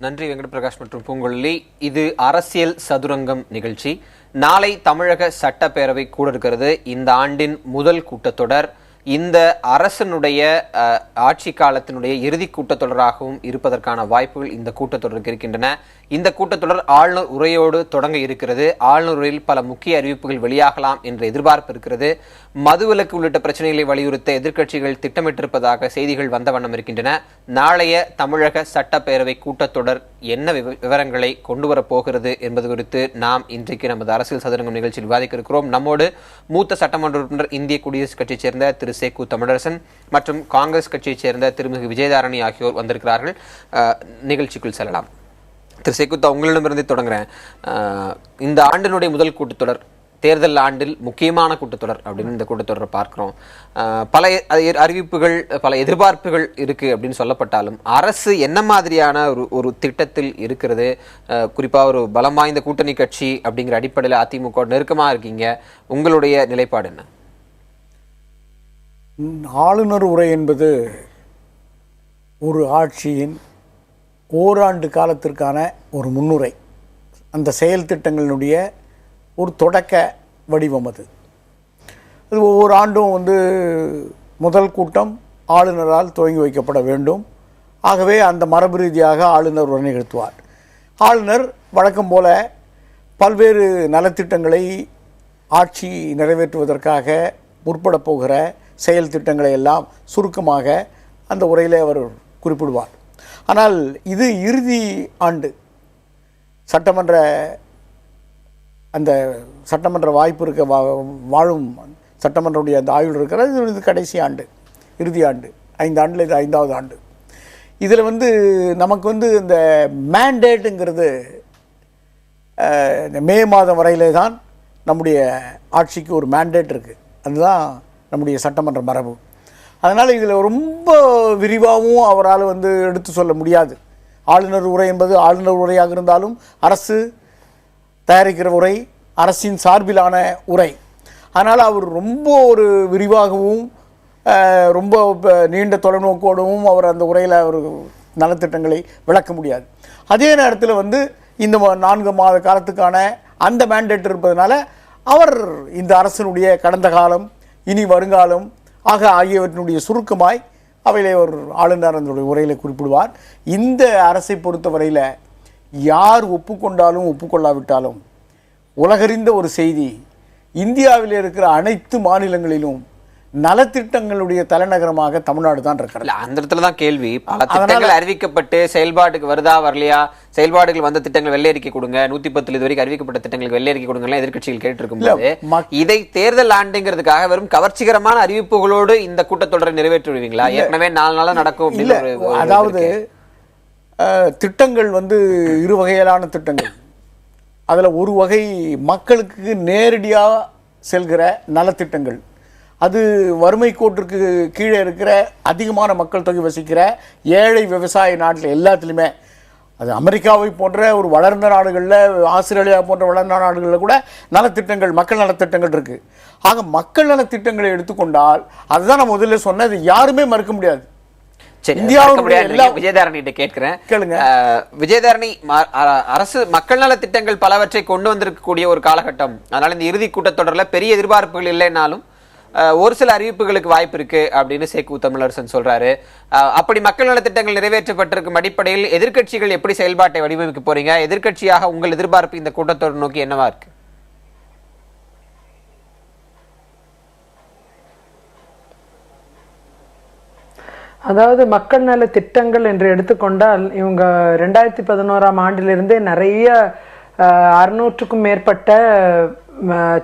நன்றி வெங்கட பிரகாஷ் மற்றும் பூங்கொல்லி. இது அரசியல் சதுரங்கம் நிகழ்ச்சி. நாளை தமிழக சட்டப்பேரவை கூட இருக்கிறது. இந்த ஆண்டின் முதல் கூட்டத்தொடர் இந்த அரசனுடைய ஆட்சி காலத்தினுடைய இறுதி கூட்டத்தொடராகவும் இருப்பதற்கான வாய்ப்புகள் இந்த கூட்டத்தொடருக்கு இருக்கின்றன. இந்த கூட்டத்தொடர் ஆளுநர் உரையோடு தொடங்க இருக்கிறது. ஆளுநர் உரையில் பல முக்கிய அறிவிப்புகள் வெளியாகலாம் என்ற எதிர்பார்ப்பு இருக்கிறது. மதுவிலக்கு உள்ளிட்ட பிரச்சனைகளை வலியுறுத்த எதிர்க்கட்சிகள் திட்டமிட்டிருப்பதாக செய்திகள் வந்த வண்ணம் இருக்கின்றன. நாளைய தமிழக சட்டப்பேரவை கூட்டத்தொடர் என்ன விவரங்களை கொண்டு வரப்போகிறது என்பது குறித்து நாம் இன்றைக்கு நமது அரசியல் சதுரங்கம் நிகழ்ச்சியில் விவாதிக்க இருக்கிறோம். நம்மோடு மூத்த சட்டமன்ற உறுப்பினர் இந்திய குடியரசுக் கட்சியைச் சேர்ந்த திரு சேக்கு தமிழரசன் மற்றும் காங்கிரஸ் கட்சியைச் சேர்ந்த திருமிகு விஜயதாரணி ஆகியோர் வந்திருக்கிறார்கள். நிகழ்ச்சிக்குள் செல்லலாம். திரு சேக்குத்தா, உங்களிடமிருந்து தொடங்குறேன். இந்த ஆண்டினுடைய முதல் கூட்டத்தொடர் தேர்தல் ஆண்டில் முக்கியமான கூட்டத்தொடர் அப்படின்னு இந்த கூட்டத்தொடரை பார்க்கிறோம். பல அறிவிப்புகள், பல எதிர்பார்ப்புகள் இருக்கு அப்படின்னு சொல்லப்பட்டாலும் அரசு என்ன மாதிரியான ஒரு திட்டத்தில் இருக்கிறது? குறிப்பா ஒரு பலம் வாய்ந்த கூட்டணி கட்சி அப்படிங்கிற அடிப்படையில் அதிமுக நெருக்கமா இருக்கீங்க. உங்களுடைய நிலைப்பாடு என்ன? ஆளுநர் உரை என்பது ஒரு ஆட்சியின் ஓராண்டு காலத்திற்கான ஒரு முன்னுரை, அந்த செயல் திட்டங்களினுடைய ஒரு தொடக்க வடிவம். அது ஒவ்வொரு ஆண்டும் முதல் கூட்டம் ஆளுநரால் துவங்கி வைக்கப்பட வேண்டும். ஆகவே அந்த மரபு ரீதியாக ஆளுநர் உரை நிகழ்த்துவார். ஆளுநர் வழக்கம் போல பல்வேறு நலத்திட்டங்களை ஆட்சி நிறைவேற்றுவதற்காக முற்பட போகிற செயல் திட்டங்களை எல்லாம் சுருக்கமாக அந்த உரையிலே அவர் குறிப்பிடுவார். ஆனால் இது இறுதி ஆண்டு சட்டமன்ற வாய்ப்பு இருக்க வாழும் சட்டமன்றடைய அந்த ஆயுள் இருக்கிறது. இது கடைசி ஆண்டு, இறுதி ஆண்டு, 5 ஆண்டில் இது 5வது ஆண்டு. இதில் நமக்கு இந்த மேண்டேட்டுங்கிறது மே மாதம் வரையிலே தான் நம்முடைய ஆட்சிக்கு ஒரு மேண்டேட் இருக்குது. அதுதான் நம்முடைய சட்டமன்ற மரபு. அதனால் இதில் ரொம்ப விரிவாகவும் அவரால் எடுத்து சொல்ல முடியாது. ஆளுநர் உரை என்பது ஆளுநர் உரையாக இருந்தாலும் அரசு தயாரிக்கிற உரை, அரசின் சார்பிலான உரை. அதனால் அவர் ரொம்ப ஒரு விரிவாகவும் ரொம்ப நீண்ட தொலைநோக்கோடவும் அவர் அந்த உரையில் அவர் நலத்திட்டங்களை விளக்க முடியாது. அதே நேரத்தில் இந்த 4 மாத காலத்துக்கான அந்த மேண்டேட் இருப்பதனால அவர் இந்த அரசினுடைய கடந்த காலம், இனி வருங்காலம் ஆகியவற்றினுடைய சுருக்கமாய் அவையிலே ஒரு ஆளுநர் அதனுடைய உரையில் குறிப்பிடுவார். இந்த அரசை பொறுத்தவரையில் யார் ஒப்புக்கொண்டாலும் ஒப்புக்கொள்ளாவிட்டாலும் உலகறிந்த ஒரு செய்தி, இந்தியாவில் இருக்கிற அனைத்து மாநிலங்களிலும் நலத்திட்டங்களுடைய தலைநகரமாக தமிழ்நாடு தான் இருக்கிறது. அந்த இடத்துல தான் கேள்வி. பல திட்டங்கள் அறிவிக்கப்பட்டு செயல்பாட்டுக்கு வருதா வரலையா, செயல்பாடுகள் வந்த திட்டங்கள் வெள்ளை அறிக்கை கொடுங்க, 110 இது வரைக்கும் அறிவிக்கப்பட்ட திட்டங்களுக்கு வெள்ளை அறிக்கை கொடுங்க எதிர்கட்சிகள் கேட்டு இருக்கும்போது இதை தேர்தல் ஆண்டுங்கிறதுக்காக வெறும் கவர்ச்சிகரமான அறிவிப்புகளோடு இந்த கூட்டத்தொடரை நிறைவேற்றி விடுவீங்களா? ஏற்கனவே 4 நாளா நடக்கும். அதாவது திட்டங்கள் இரு வகையிலான திட்டங்கள். அதில் ஒரு வகை மக்களுக்கு நேரடியாக செல்கிற நலத்திட்டங்கள். அது வறுமை கோட்டிற்கு கீழே இருக்கிற அதிகமான மக்கள் தொகை வசிக்கிற ஏழை விவசாய நாட்டில் எல்லாத்துலேயுமே, அது அமெரிக்காவை போன்ற ஒரு வளர்ந்த நாடுகளில், ஆஸ்திரேலியா போன்ற வளர்ந்த நாடுகளில் கூட நலத்திட்டங்கள், மக்கள் நலத்திட்டங்கள் இருக்குது. ஆக மக்கள் நலத்திட்டங்களை எடுத்துக்கொண்டால் அதுதான் நான் முதல்ல சொன்னேன், அது யாருமே மறுக்க முடியாது. விஜயதாரணிட்ட கேட்கிறேன், கேளுங்க. விஜயதாரணி, அரசு மக்கள் நல திட்டங்கள் பலவற்றை கொண்டு வந்திருக்கக்கூடிய ஒரு காலகட்டம். அதனால இந்த இறுதி கூட்டத்தொடரில் பெரிய எதிர்பார்ப்புகள் இல்லைன்னாலும் ஒரு சில அறிவிப்புகளுக்கு வாய்ப்பு இருக்கு அப்படின்னு சேக்கு தமிழரசன் சொல்றாரு. அப்படி மக்கள் நலத்திட்டங்கள் நிறைவேற்றப்பட்டிருக்கும் அடிப்படையில் எதிர்கட்சிகள் எப்படி செயல்பாட்டை வடிவமைக்க போறீங்க? எதிர்கட்சியாக உங்கள் எதிர்பார்ப்பு இந்த கூட்டத்தொடர் நோக்கி என்னவா இருக்கு? அதாவது மக்கள் நல திட்டங்கள் என்று எடுத்துக்கொண்டால் இவங்க 2011ஆம் ஆண்டிலிருந்தே நிறைய 600க்கும் மேற்பட்ட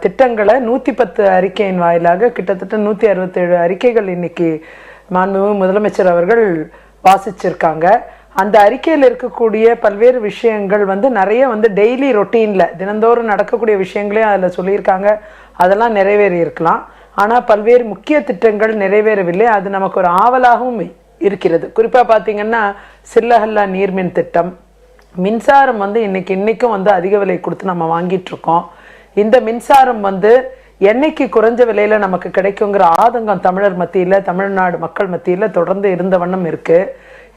திட்டங்களை 110 அறிக்கையின் வாயிலாக கிட்டத்தட்ட 167 அறிக்கைகள் இன்னைக்கு மாண்புமிகு முதலமைச்சர் அவர்கள் வாசிச்சிருக்காங்க. அந்த அறிக்கையில் இருக்கக்கூடிய பல்வேறு விஷயங்கள் நிறைய டெய்லி ரொட்டீன்ல தினந்தோறும் நடக்கக்கூடிய விஷயங்களையும் அதில் சொல்லியிருக்காங்க. அதெல்லாம் நிறைவேறி இருக்கலாம். ஆனால் பல்வேறு முக்கிய திட்டங்கள் நிறைவேறவில்லை. அது நமக்கு ஒரு ஆவலாகவும் இருக்கிறது. குறிப்பாக பார்த்தீங்கன்னா சில்லஹல்லா நீர்மின் திட்டம், மின்சாரம் இன்னைக்கும் அதிக விலை கொடுத்து நம்ம வாங்கிட்டு இருக்கோம். இந்த மின்சாரம் என்னைக்கு குறைஞ்ச விலையில நமக்கு கிடைக்குங்கிற ஆதங்கம் தமிழர் மத்தியில், தமிழ்நாடு மக்கள் மத்தியில் தொடர்ந்து இருந்த வண்ணம் இருக்கு.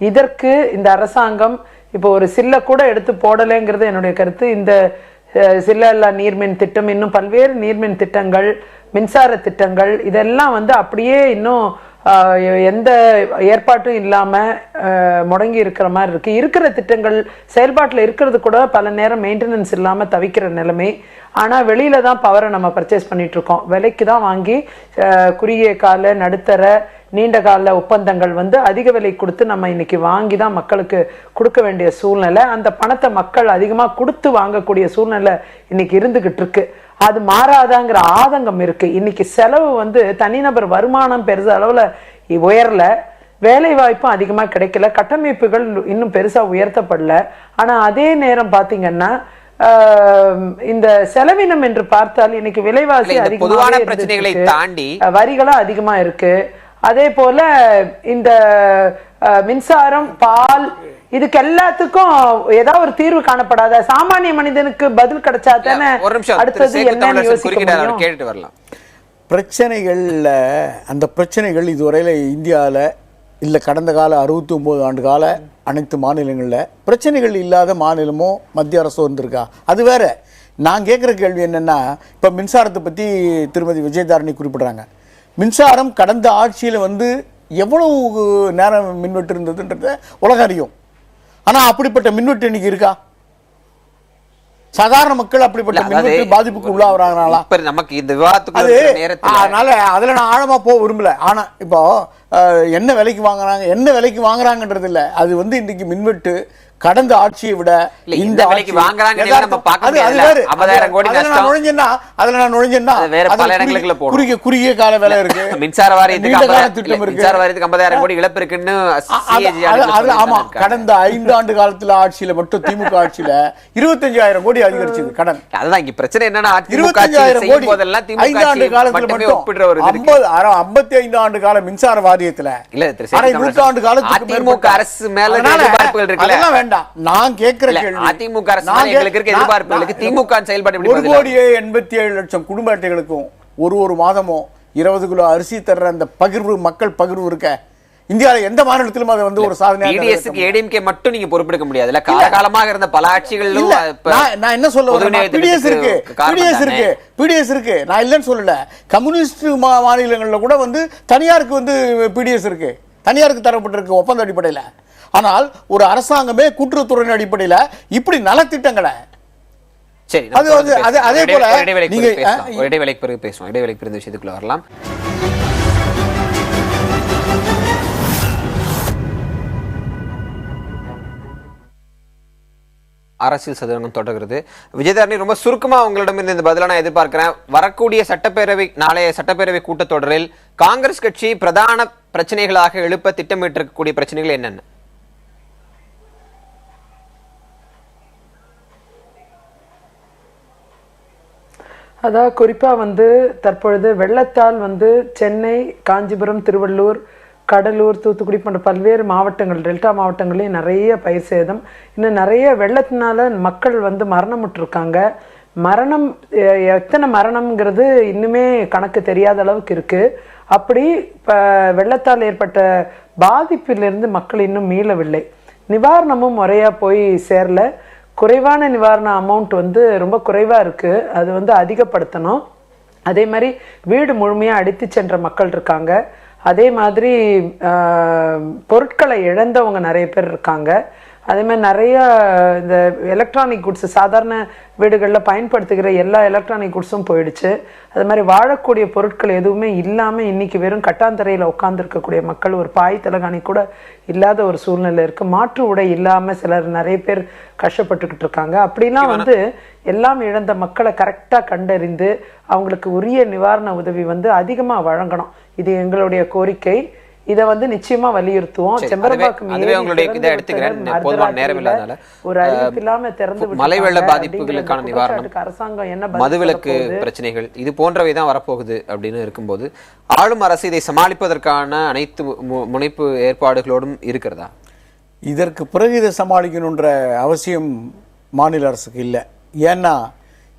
இதற்கு இந்த அரசாங்கம் இப்போ ஒரு சில்லை கூட எடுத்து போடலைங்கிறது என்னுடைய கருத்து. இந்த சில்லா நீர்மின் திட்டம், இன்னும் பல்வேறு நீர்மின் திட்டங்கள், மின்சார திட்டங்கள், இதெல்லாம் வந்து அப்படியே இன்னும் எந்த ஏற்பாட்டும் இல்லாம முடங்கி இருக்கிற மாதிரி இருக்கு. இருக்கிற திட்டங்கள் செயல்பாட்டில் இருக்கிறது கூட பல நேரம் மெயின்டெனன்ஸ் இல்லாம தவிக்கிற நிலைமை. ஆனா வெளியில தான் பவரை நம்ம பர்ச்சேஸ் பண்ணிட்டு இருக்கோம். விலைக்கு தான் வாங்கி குறுகிய கால, நடுத்தர, நீண்ட கால ஒப்பந்தங்கள் வந்து அதிக விலை கொடுத்து நம்ம இன்னைக்கு வாங்கி தான் மக்களுக்கு கொடுக்க வேண்டிய சூழ்நிலை. அந்த பணத்தை மக்கள் அதிகமா கொடுத்து வாங்கக்கூடிய சூழ்நிலை இன்னைக்கு இருந்துகிட்டு இருக்கு. அது மாறாதாங்கிற ஆதங்கம் இருக்கு. இன்னைக்கு செலவு வந்து தனிநபர் வருமானம் பெருச அளவுல உயரல, வேலை வாய்ப்பும் அதிகமா கிடைக்கல, கட்டமைப்புகள் இன்னும் பெருசா உயர்த்தப்படல. ஆனா அதே நேரம் பாத்தீங்கன்னா இந்த செலவினம் என்று பார்த்தால் இன்னைக்கு விலைவாசி பொதுவான பிரச்சனைகளை தாண்டி வரிகளும் அதிகமா இருக்கு. அதே போல இந்த மின்சாரம், பால், இதுக்கு எல்லாத்துக்கும் ஏதாவது ஒரு தீர்வு காணப்படாத சாமானிய மனிதனுக்கு பதில் கிடைச்சா தானே அடுத்தது என்ன யோசிக்க வரலாம். பிரச்சனைகள்ல அந்த பிரச்சனைகள் இதுவரையில இந்தியாவில் இல்லை கடந்த கால 69 ஆண்டு கால அனைத்து மாநிலங்களில் பிரச்சனைகள் இல்லாத மாநிலமோ மத்திய அரசோ இருந்திருக்கா? அது வேற. நான் கேட்குற கேள்வி என்னென்னா, இப்போ மின்சாரத்தை பற்றி திருமதி விஜயதாரணி குறிப்பிட்றாங்க. மின்சாரம் கடந்த ஆட்சியில் வந்து எவ்வளவு நேரம் மின்வெட்டு இருந்ததுன்றத உலகம் அறியும். ஆனால் அப்படிப்பட்ட மின்வெட்டு இன்னைக்கு இருக்கா? சாதாரண மக்கள் அப்படிப்பட்ட மின்வெட்டு பாதிப்புக்கு உள்ளாகிறாங்களா? நமக்கு இந்த விவாதத்துக்கு அதனால அதில் நான் ஆழமா போக விரும்பல. ஆனா இப்போ என்ன விலைக்கு வாங்குறாங்கன்றது இல்லை. அது வந்து இன்னைக்கு மின்வெட்டு கடந்த ஆட்சியை விட இந்த விலைக்கு வாங்குறாங்க. குறுகிய கால வேலை இருக்கு, மின்சார வாரியத்துக்கு மின்சார வாரியத்துக்கு 50,000 கோடி இழப்பு இருக்குன்னு. ஆமா, கடந்த 5 ஆண்டு காலத்துல ஆட்சியில மட்டும் திமுக ஆட்சியில 25,000 கோடி அதிகரிச்சது கடன். அதுதான் இங்க பிரச்சனை என்னன்னா, 25,000 கோடி 5 ஆண்டு காலத்துல மட்டும் 55 ஆண்டு கால மின்சார வாரியத்துல நூற்றாண்டு காலத்துக்கு திமுக அரசு மேல எதிர்பார்ப்புகள் இருக்குல்ல. நான் கேட்கிற கேள்வி, அதிமுக அரசு எதிர்பார்ப்புகளுக்கு திமுக செயல்பாடு 1,87,00,000 குடும்ப அட்டைகளுக்கும் ஒரு மாதமோ 20 கிலோ அரிசி தர்ற அந்த பகிர்வு, மக்கள் பகிர்வு இருக்க இந்தியாவில் எந்த மாநிலத்திலும் அது வந்து ஒரு சாதனை. டிடிஎஸ்க்கு ஏடிஎம்கே மட்டும் நீங்க பொறுப்பெடுக்க முடியாது. இல்ல காலகாலமாக இருந்த பல ஆட்சிகளிலும் நான் என்ன சொல்ல வரேன், பிடிஎஸ் இருக்கு, நான் இல்லைன்னு சொல்லல. கம்யூனிஸ்ட் மாநிலங்களில் கூட வந்து தனியாருக்கு வந்து பிடிஎஸ் இருக்கு, தனியாருக்கு தரப்பட்டிருக்கு ஒப்பந்த அடிப்படையில். ஆனால் ஒரு அரசாங்கமே கூட்டுறவுத்துறையின் அடிப்படையில் இப்படி நலத்திட்டங்களை அதே போல இடைவேளைக்கு பிறகு பேசுவோம். இடைவேளைக்கு பிறகு விஷயத்துக்குள்ள வரலாம். அரசியல் சதுரங்கம் தொடர்கிறது. விஜயதாரணி, ரொம்ப சுருக்கமா உங்களிடம் இந்த பதில நான் எதிர்பார்க்கிறேன். வரக்கூடிய நாளைய சட்டப்பேரவை கூட்டத்தொடரில் காங்கிரஸ் கட்சி பிரதான பிரச்சனைகளாக எழுப்ப திட்டமிட்டிருக்கக்கூடிய பிரச்சனைகள் என்னென்ன? அதாவது குறிப்பா வந்து தற்பொழுது வெள்ளத்தால் வந்து சென்னை, காஞ்சிபுரம், திருவள்ளூர், கடலூர், தூத்துக்குடி போன்ற பல்வேறு மாவட்டங்கள், டெல்டா மாவட்டங்களையும் நிறைய பயிர் சேதம். இன்னும் நிறைய வெள்ளத்தினால மக்கள் வந்து மரணமுற்றிருக்காங்க. மரணம் எத்தனை மரணம்ங்கிறது இன்னுமே கணக்கு தெரியாத அளவுக்கு இருக்கு. அப்படி இப்போ வெள்ளத்தால் ஏற்பட்ட பாதிப்பிலிருந்து மக்கள் இன்னும் மீளவில்லை. நிவாரணமும் முறையாக போய் சேரல. குறைவான நிவாரண அமௌண்ட் வந்து ரொம்ப குறைவாக இருக்குது, அது வந்து அதிகப்படுத்தணும். அதே மாதிரி வீடு முழுமையாக அடித்து சென்ற மக்கள் இருக்காங்க. அதே மாதிரி பொருட்களை இழந்தவங்க நிறைய பேர் இருக்காங்க. அதே மாதிரி நிறைய இந்த எலக்ட்ரானிக் குட்ஸ், சாதாரண வீடுகளில் பயன்படுத்துகிற எல்லா எலக்ட்ரானிக் குட்ஸும் போயிடுச்சு. அது மாதிரி வாழக்கூடிய பொருட்கள் எதுவுமே இல்லாமல் இன்றைக்கி வெறும் கட்டாந்தரையில் உட்காந்துருக்கக்கூடிய மக்கள், ஒரு பாய் தலகாணி கூட இல்லாத ஒரு சூழ்நிலை இருக்குது. மாற்று உடை இல்லாமல் சிலர் நிறைய பேர் கஷ்டப்பட்டுக்கிட்டு இருக்காங்க. அப்படிலாம் வந்து எல்லாம் இழந்த மக்களை கரெக்டாக கண்டறிந்து அவங்களுக்கு உரிய நிவாரண உதவி வந்து அதிகமாக வழங்கணும். இது எங்களுடைய கோரிக்கை. இதை வந்து நிச்சயமா வலியுறுத்துவோம். ஒரு அறிவிப்பு இல்லாம திறந்து மழை வெள்ள பாதிப்புகளுக்கான நிவாரணம், அரசாங்கம் என்ன மதுவிலக்கு பிரச்சனைகள், இது போன்றவைதான் வரப்போகுது அப்படின்னு இருக்கும்போது ஆளும் அரசு இதை சமாளிப்பதற்கான அனைத்து முனைப்பு ஏற்பாடுகளோடும் இருக்கிறதா? இதற்கு பிறகு இதை சமாளிக்கணுன்ற அவசியம் மாநில அரசுக்கு இல்லை. ஏன்னா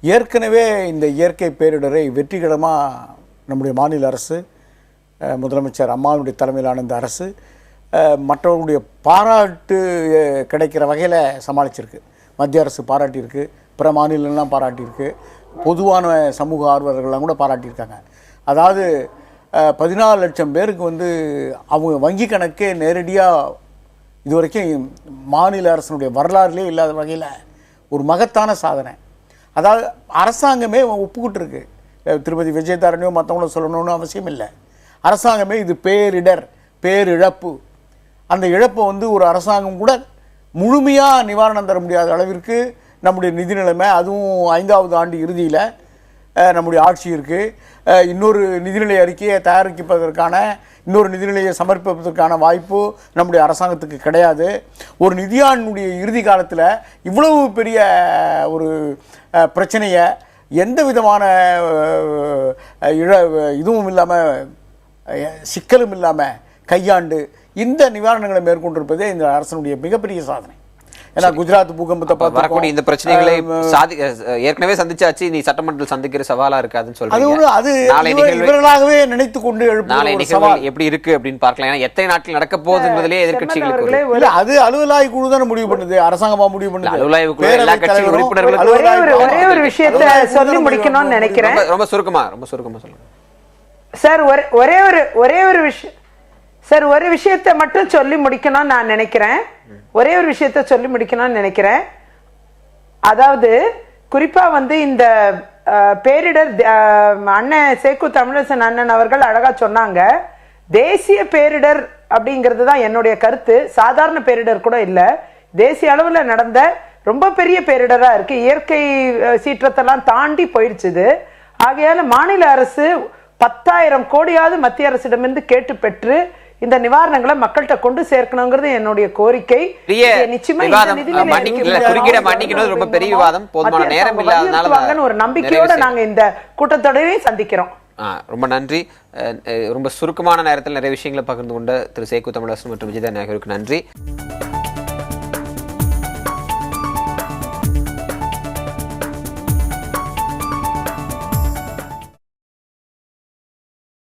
ஏற்கனவே இந்த இயற்கை பேரிடரை வெற்றிகரமாக நம்முடைய மாநில அரசு, முதலமைச்சர் அம்மாவுடைய தலைமையிலான இந்த அரசு மற்றவர்களுடைய பாராட்டு கிடைக்கிற வகையில் சமாளிச்சிருக்கு. மத்திய அரசு பாராட்டியிருக்கு, பிற மாநிலங்கள்லாம் பாராட்டியிருக்கு, பொதுவான சமூக ஆர்வலர்கள்லாம் கூட பாராட்டியிருக்காங்க. அதாவது 14 லட்சம் பேருக்கு வந்து அவங்க வங்கி கணக்கே நேரடியாக இதுவரைக்கும் மாநில அரசினுடைய வரலாறுலேயே இல்லாத வகையில் ஒரு மகத்தான சாதனை. அதாவது அரசாங்கமே ஒப்புக்கிட்டு இருக்கு. திருப்பதி விஜயதாரணியோ மற்றவங்களும் சொல்லணும்னு அவசியம் இல்லை. அரசாங்கமே இது பேரிடர், பேரிழப்பு, அந்த இழப்பை வந்து ஒரு அரசாங்கம் கூட முழுமையாக நிவாரணம் தர முடியாத அளவிற்கு நம்முடைய நிதி நிலைமை, அதுவும் 5வது ஆண்டு இறுதியில் நம்முடைய ஆட்சி இருக்குது. இன்னொரு நிதிநிலை அறிக்கையை தயாரிப்பதற்கான, இன்னொரு நிதிநிலையை சமர்ப்பிப்பதற்கான வாய்ப்பு நம்முடைய அரசாங்கத்துக்கு கிடையாது. ஒரு நிதியாண்டினுடைய இறுதி காலத்தில் இவ்வளவு பெரிய ஒரு பிரச்சனையை எந்த விதமான இதுவும் இல்லாமல், சிக்கலும் இல்லாமல் கையாண்டு இந்த நிவாரணங்களை மேற்கொண்டிருப்பதே இந்த அரசனுடைய மிகப்பெரிய சாதனை. ஏன்னா குஜராத் பூகம்பத்தை வரக்கூடிய இந்த பிரச்சனைகளை ஏற்கனவே சந்திச்சாச்சு, நீ சட்டமன்றத்தில் சந்திக்கிற சவாலா இருக்காதுன்னு சொல்றீங்க. அது இவர்களாகவே நினைத்து கொண்டு நாளை நிகழ்வுகள் எப்படி இருக்கு அப்படின்னு பார்க்கலாம். ஏன்னா எத்தனை நாட்கள் நடக்க போகுதுன்றதுலே எதிர்க்கட்சிகளுக்கு அது அலுவலாய் குழு தானே முடிவு பண்ணுது, அரசாங்கமா முடிவு பண்ணுது. அலுவலாய்வு குழு எல்லா கட்சி உறுப்பினர்களும் ஒரே ஒரு விஷயத்தை சொல்லி முடிக்கணும்னு நினைக்கிறேன். ரொம்ப சுருக்கமா சொல்லுங்க சார். ஒரே ஒரு விஷயம் சார், ஒரு விஷயத்தை மட்டும் சொல்லி முடிக்கணும்னு நான் நினைக்கிறேன். ஒரே ஒரு விஷயத்தை சொல்லி முடிக்கணும்னு நினைக்கிறேன். அதாவது குறிப்பா வந்து இந்த பேரிடர், அண்ணன் சேக்கு தமிழரசன் அண்ணன் அவர்கள் அழகா சொன்னாங்க. தேசிய பேரிடர் அப்படிங்கிறது தான் என்னுடைய கருத்து. சாதாரண பேரிடர் கூட இல்ல, தேசிய அளவுல நடந்த ரொம்ப பெரிய பேரிடரா இருக்கு. இயற்கை சீற்றத்தெல்லாம் தாண்டி போயிடுச்சு. ஆகையால மாநில அரசு 10,000 கோடியாவது மத்திய அரசிடமிருந்து கேட்டு பெற்று இந்த நிவாரணங்களை மக்கள்கிட்ட கொண்டு சேர்க்கணுங்கிறது என்னுடைய கோரிக்கை. ரொம்ப பெரிய விவாதம், போதுமான நேரம் இல்லாதனால ஒரு நம்பிக்கையோட நாங்க இந்த கூட்டத்தொடரையும் சந்திக்கிறோம். ரொம்ப நன்றி. ரொம்ப சுருக்கமான நேரத்தில் நிறைய விஷயங்களை பகிர்ந்து கொண்ட திரு சேக்கு தமிழரசன் மற்றும் விஜயதாரணி ஆகியோருக்கு நன்றி.